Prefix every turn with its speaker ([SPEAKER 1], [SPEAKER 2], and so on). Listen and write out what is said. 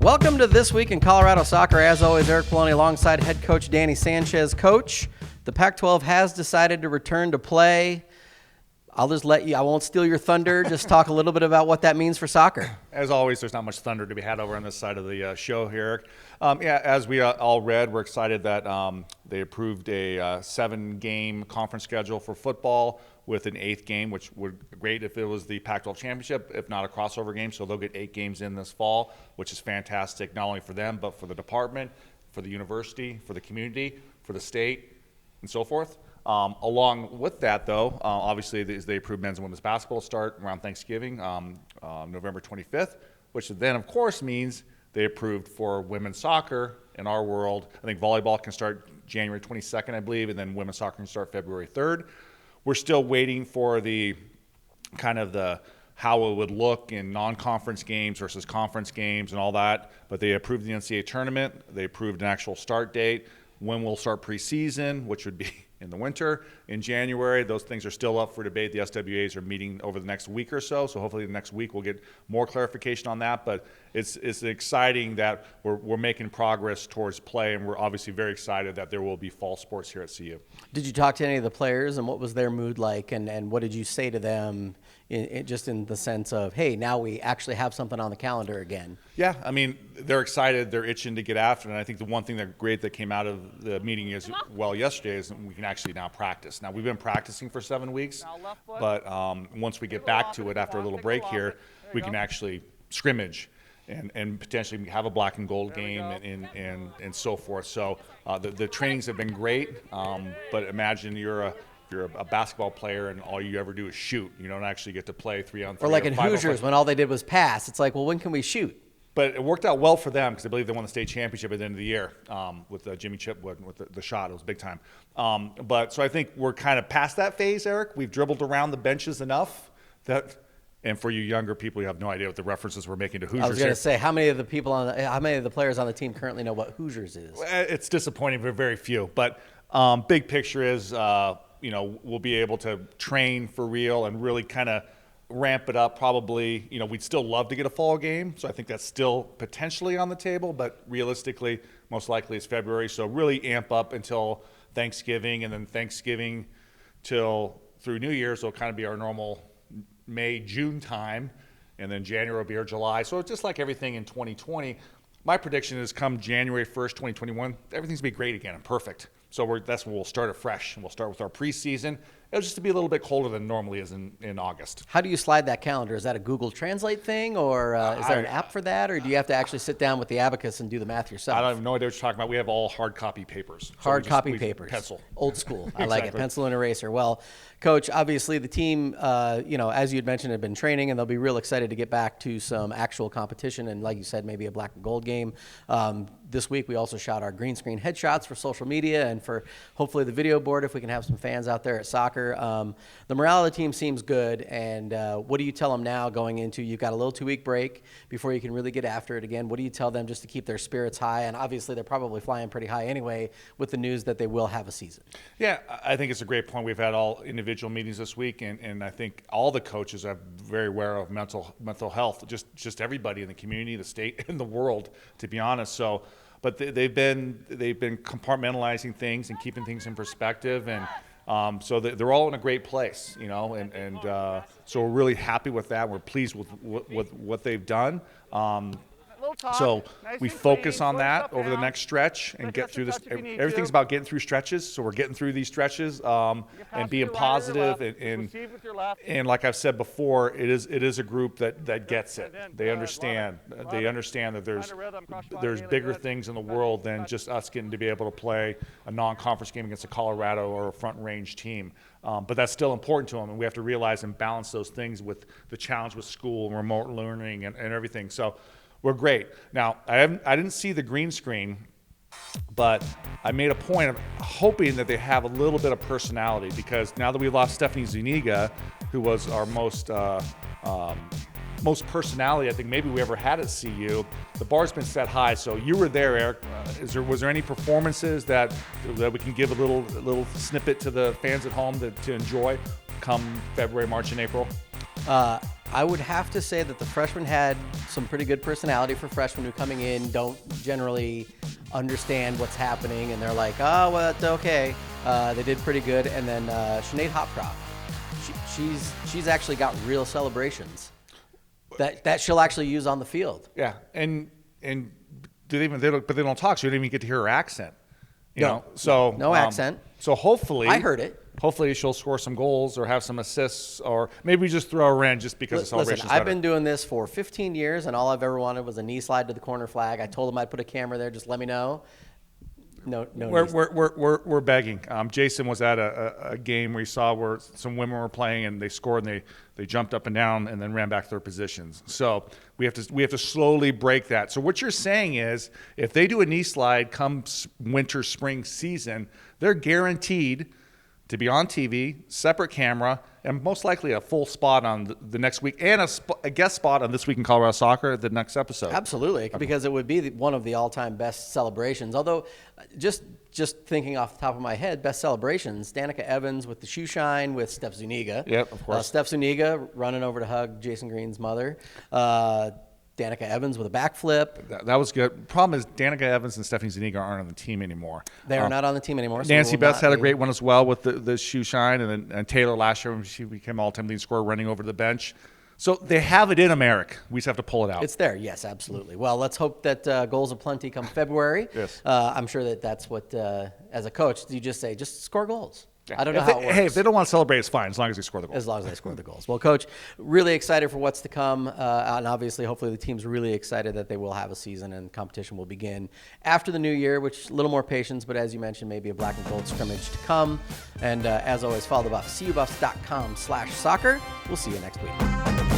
[SPEAKER 1] Welcome to This Week in Colorado Soccer. As always, Eric Pelloni alongside head coach Danny Sanchez. Coach, the Pac-12 has decided to return to play. I'll just let you, I won't steal your thunder. Just talk a little bit about what that means for soccer.
[SPEAKER 2] As always, there's not much thunder to be had over on this side of the show here, Eric. As we all read, we're excited that they approved a 7-game conference schedule for football with an 8th game, which would be great if it was the Pac-12 championship, if not a crossover game. So they'll get 8 games in this fall, which is fantastic, not only for them, but for the department, for the university, for the community, for the state, and so forth. Along with that, though, obviously they approved men's and women's basketball start around Thanksgiving, November 25th, which then, of course, means they approved for women's soccer in our world. I think volleyball can start January 22nd, I believe, and then women's soccer can start February 3rd. We're still waiting for the kind of the how it would look in non-conference games versus conference games and all that, but they approved the NCAA tournament. They approved an actual start date. When we'll start preseason, which would be in the winter, in January. Those things are still up for debate. The SWAs are meeting over the next week or so hopefully the next week we'll get more clarification on that. But it's exciting that we're making progress towards play, and we're obviously very excited that there will be fall sports here at CU.
[SPEAKER 1] Did you talk to any of the players, and what was their mood like, and what did you say to them just in the sense of, hey, now we actually have something on the calendar again?
[SPEAKER 2] Yeah, I mean, they're excited. They're itching to get after it. And I think the one thing that came out of the meeting as well yesterday is we can actually now practice. Now, we've been practicing for 7 weeks, but once we get back to it after a little break here, we can actually scrimmage and potentially have a black and gold game and so forth. So the trainings have been great, but imagine you're a basketball player and all you ever do is shoot. You don't actually get to play 3-on-3.
[SPEAKER 1] Or like in Hoosiers when all they did was pass. It's like, well, when can we shoot?
[SPEAKER 2] But it worked out well for them because I believe they won the state championship at the end of the year with Jimmy Chipwood with the shot. It was big time. But so I think we're kind of past that phase, Eric. We've dribbled around the benches enough that, and for you younger people, you have no idea what the references we're making to Hoosiers.
[SPEAKER 1] I was going to say, how many of the players on the team currently know what Hoosiers is?
[SPEAKER 2] It's disappointing, but very few. But big picture is, we'll be able to train for real and really kind of ramp it up. Probably, we'd still love to get a fall game, so I think that's still potentially on the table, but realistically, most likely it's February. So really amp up until Thanksgiving, and then Thanksgiving till through New Year's will kind of be our normal May, June time, and then January will be our July. So it's just like everything in 2020. My prediction is come January 1st, 2021, everything's going to be great again and perfect. So that's when we'll start afresh, and we'll start with our preseason. It'll just be a little bit colder than normally is in August.
[SPEAKER 1] How do you slide that calendar? Is that a Google Translate thing, or is there an app for that, or do you have to actually sit down with the abacus and do the math yourself?
[SPEAKER 2] I don't have no idea what you're talking about. We have all hard copy papers.
[SPEAKER 1] Hard copy papers.
[SPEAKER 2] Pencil.
[SPEAKER 1] Old school. I like it. Pencil and eraser. Well, Coach, obviously the team, as you had mentioned, have been training, and they'll be real excited to get back to some actual competition, and like you said, maybe a black and gold game. This week we also shot our green screen headshots for social media and for hopefully the video board if we can have some fans out there at soccer. The morale of the team seems good, and what do you tell them now going into, you've got a little 2-week break before you can really get after it again. What do you tell them just to keep their spirits high? And obviously they're probably flying pretty high anyway with the news that they will have a season. Yeah,
[SPEAKER 2] I think it's a great point. We've had all individual meetings this week, and I think all the coaches are very aware of mental health, just everybody in the community, the state, and the world, to be honest. So, but they've been compartmentalizing things and keeping things in perspective, and so they're all in a great place, and so we're really happy with that. We're pleased with what they've done. So we focus on that over the next stretch and get through this. Everything's about getting through stretches, so we're getting through these stretches and being positive. And like I've said before, it is a group that gets it. They understand. They understand that there's bigger things in the world than just us getting to be able to play a non-conference game against a Colorado or a front range team. But that's still important to them, and we have to realize and balance those things with the challenge with school and remote learning and everything. So we're great. Now, I didn't see the green screen, but I made a point of hoping that they have a little bit of personality, because now that we lost Stephanie Zuniga, who was our most personality I think maybe we ever had at CU, the bar's been set high. So you were there, Eric. Was there any performances that we can give a little snippet to the fans at home to enjoy come February, March, and April?
[SPEAKER 1] I would have to say that the freshmen had some pretty good personality for freshmen who coming in don't generally understand what's happening, and they're like, oh, well, that's okay. They did pretty good. And then Sinead Hopcroft, she's actually got real celebrations that she'll actually use on the field.
[SPEAKER 2] Yeah, and they don't talk, so you don't even get to hear her accent. You know, so
[SPEAKER 1] no accent.
[SPEAKER 2] So hopefully,
[SPEAKER 1] I heard it.
[SPEAKER 2] Hopefully she'll score some goals or have some assists, or maybe we just throw her in just because the celebration's
[SPEAKER 1] Listen, I've been doing this for 15 years, and all I've ever wanted was a knee slide to the corner flag. I told them I'd put a camera there. Just let me know. No.
[SPEAKER 2] We're begging. Jason was at a game where he saw where some women were playing and they scored and they jumped up and down and then ran back to their positions. So we have to slowly break that. So what you're saying is, if they do a knee slide come winter spring season, they're guaranteed to be on TV, separate camera, and most likely a full spot on the next week, and a guest spot on This Week in Colorado Soccer, the next episode.
[SPEAKER 1] Absolutely, because it would be one of the all-time best celebrations. Although, just thinking off the top of my head, best celebrations, Danica Evans with the shoe shine with Steph Zuniga.
[SPEAKER 2] Yep, of course.
[SPEAKER 1] Steph Zuniga running over to hug Jason Green's mother. Danica Evans with a backflip.
[SPEAKER 2] That was good. Problem is, Danica Evans and Stephanie Zuniga aren't on the team anymore.
[SPEAKER 1] They are not on the team anymore. So
[SPEAKER 2] Nancy Betts had a great one as well with the shoe shine, and Taylor last year when she became all-time leading scorer running over the bench. So they have it in America. We just have to pull it out.
[SPEAKER 1] It's there, yes, absolutely. Well, let's hope that goals aplenty come February.
[SPEAKER 2] Yes.
[SPEAKER 1] I'm sure that's what, as a coach, you just say, just score goals. I don't know how it works.
[SPEAKER 2] Hey, if they don't want to celebrate, it's fine, as long as they score the goals.
[SPEAKER 1] As long as they score the goals. Well, Coach, really excited for what's to come. And obviously, hopefully, the team's really excited that they will have a season and competition will begin after the new year, which a little more patience, but as you mentioned, maybe a black and gold scrimmage to come. And as always, follow the Buffs, cubuffs.com/soccer. We'll see you next week.